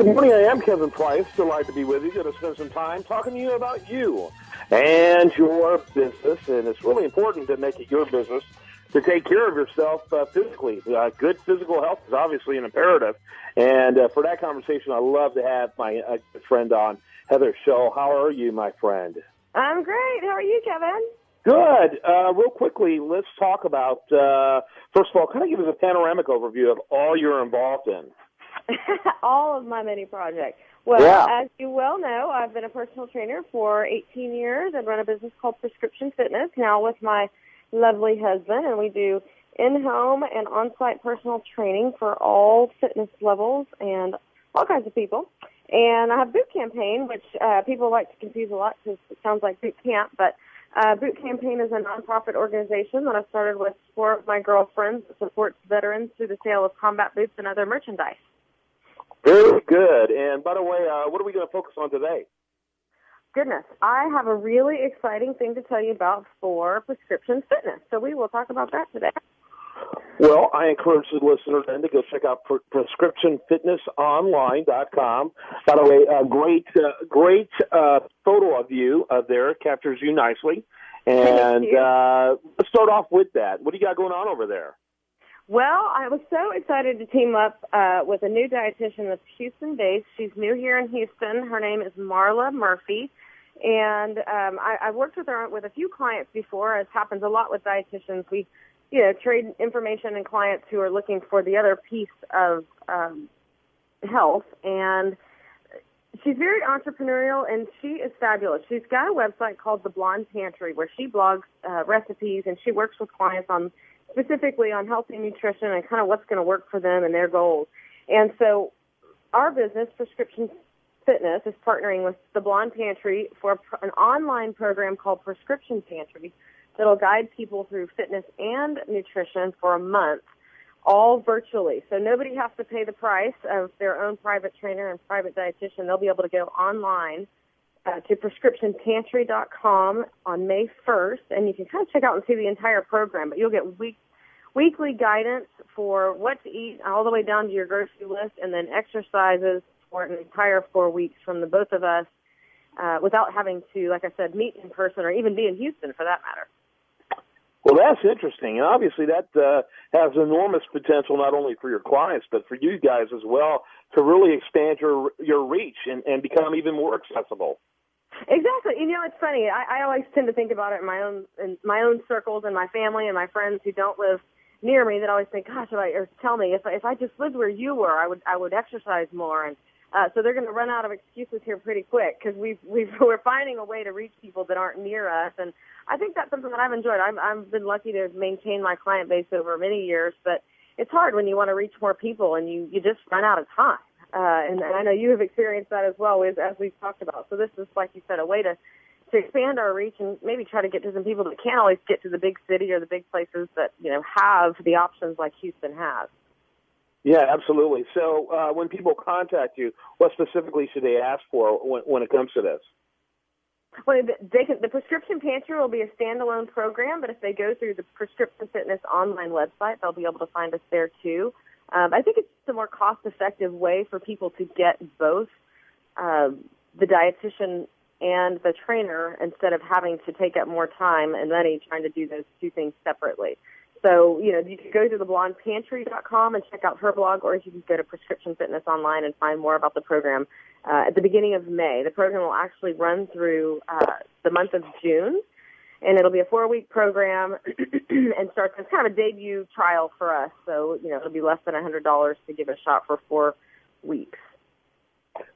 Good morning, I am Kevin Price. Delighted to be with you. Going to spend some time talking to you about you and your business. And it's really important to make it your business to take care of yourself physically. Good physical health is obviously an imperative. And for that conversation, I love to have my good friend on, Heather Sholl. How are you, my friend? I'm great. How are you, Kevin? Good. Real quickly, let's talk about, first of all, kind of give us a panoramic overview of all you're involved in. All of my many projects. Well, As you well know, I've been a personal trainer for 18 years. I run a business called Prescription Fitness, now with my lovely husband, and we do in-home and on-site personal training for all fitness levels and all kinds of people. And I have Boot Campaign, which people like to confuse a lot because it sounds like boot camp, but Boot Campaign is a nonprofit organization that I started with 4 of my girlfriends that supports veterans through the sale of combat boots and other merchandise. Very good. And by the way, what are we going to focus on today? Goodness, I have a really exciting thing to tell you about for Prescription Fitness. So we will talk about that today. Well, I encourage the listener then to go check out prescriptionfitnessonline.com. By the way, a great photo of you there. Captures you nicely. And let's start off with that. What do you got going on over there? Well, I was so excited to team up with a new dietitian that's Houston-based. She's new here in Houston. Her name is Marla Murphy. And I've worked with her with a few clients before, as happens a lot with dietitians. We trade information and clients who are looking for the other piece of health. And she's very entrepreneurial, and she is fabulous. She's got a website called The Blonde Pantry where she blogs recipes, and she works with clients specifically on healthy nutrition and kind of what's going to work for them and their goals. And so our business, Prescription Fitness, is partnering with The Blonde Pantry for an online program called Prescription Pantry that'll guide people through fitness and nutrition for a month, all virtually. So nobody has to pay the price of their own private trainer and private dietitian. They'll be able to go online to prescriptionpantry.com on May 1st, and you can kind of check out and see the entire program, but you'll get weekly guidance for what to eat all the way down to your grocery list, and then exercises for an entire 4 weeks from the both of us without having to, like I said, meet in person or even be in Houston for that matter. Well, that's interesting, and obviously that has enormous potential not only for your clients but for you guys as well to really expand your reach and become even more accessible. Exactly. It's funny. I always tend to think about it in my own circles and my family and my friends who don't live near me that always think, gosh, or tell me if I just lived where you were, I would exercise more. And so they're going to run out of excuses here pretty quick because we're finding a way to reach people that aren't near us. And I think that's something that I've enjoyed. I've been lucky to maintain my client base over many years, but it's hard when you want to reach more people and you just run out of time. And I know you have experienced that as well, as we've talked about. So this is, like you said, a way to expand our reach and maybe try to get to some people that can't always get to the big city or the big places that, have the options like Houston has. Yeah, absolutely. So when people contact you, what specifically should they ask for when it comes to this? Well, the Prescription Pantry will be a standalone program, but if they go through the Prescription Fitness online website, they'll be able to find us there too. I think it's a more cost-effective way for people to get both the dietitian and the trainer instead of having to take up more time and money trying to do those two things separately. So, you can go to theblondepantry.com and check out her blog, or you can go to Prescription Fitness online and find more about the program at the beginning of May. The program will actually run through the month of June, and it'll be a 4-week program and starts as kind of a debut trial for us. So, it'll be less than $100 to give it a shot for 4 weeks.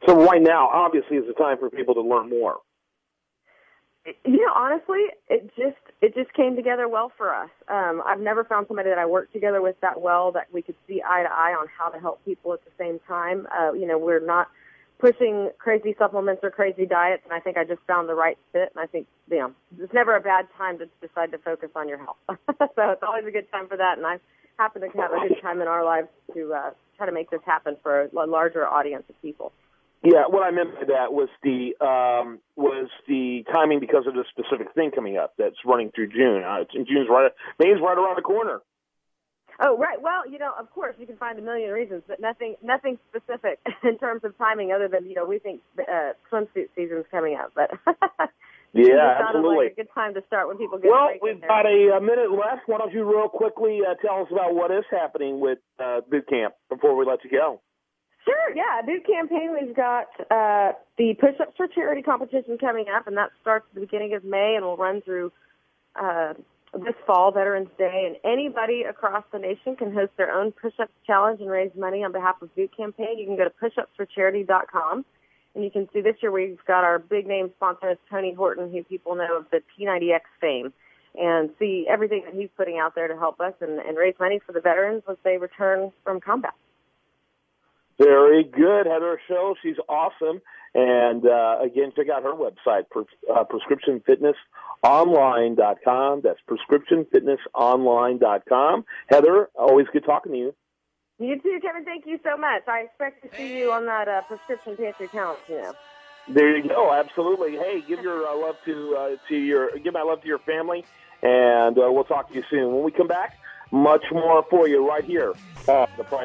So right now, obviously, is the time for people to learn more. Honestly, it just came together well for us. I've never found somebody that I worked together with that well that we could see eye to eye on how to help people at the same time. We're not pushing crazy supplements or crazy diets, and I think I just found the right fit. And I think, it's never a bad time to decide to focus on your health. So it's always a good time for that, and I happen to have a good time in our lives to try to make this happen for a larger audience of people. Yeah, what I meant by that was the timing because of the specific thing coming up that's running through June. May's right around the corner. Oh, right. Well, of course, you can find a million reasons, but nothing specific in terms of timing other than, we think swimsuit season's coming up. But yeah, sounded absolutely. like a good time to start when people get Well, break we've in there. got a minute left. Why don't you real quickly tell us about what is happening with boot camp before we let you go? Sure, yeah. Boot campaign, we've got the Push-Ups for Charity competition coming up, and that starts at the beginning of May and will run through this fall, Veterans Day. And anybody across the nation can host their own push-ups challenge and raise money on behalf of Boot campaign. You can go to pushupsforcharity.com, and you can see this year we've got our big-name sponsor is Tony Horton, who people know of the P90X fame, and see everything that he's putting out there to help us and raise money for the veterans as they return from combat. Very good, Heather Sholl. She's awesome. And, again, check out her website, prescriptionfitnessonline.com. That's prescriptionfitnessonline.com. Heather, always good talking to you. You too, Kevin. Thank you so much. I expect to see you on that prescription pantry challenge, There you go. Absolutely. Hey, give your love give my love to your family, and we'll talk to you soon. When we come back, much more for you right here on the Prime.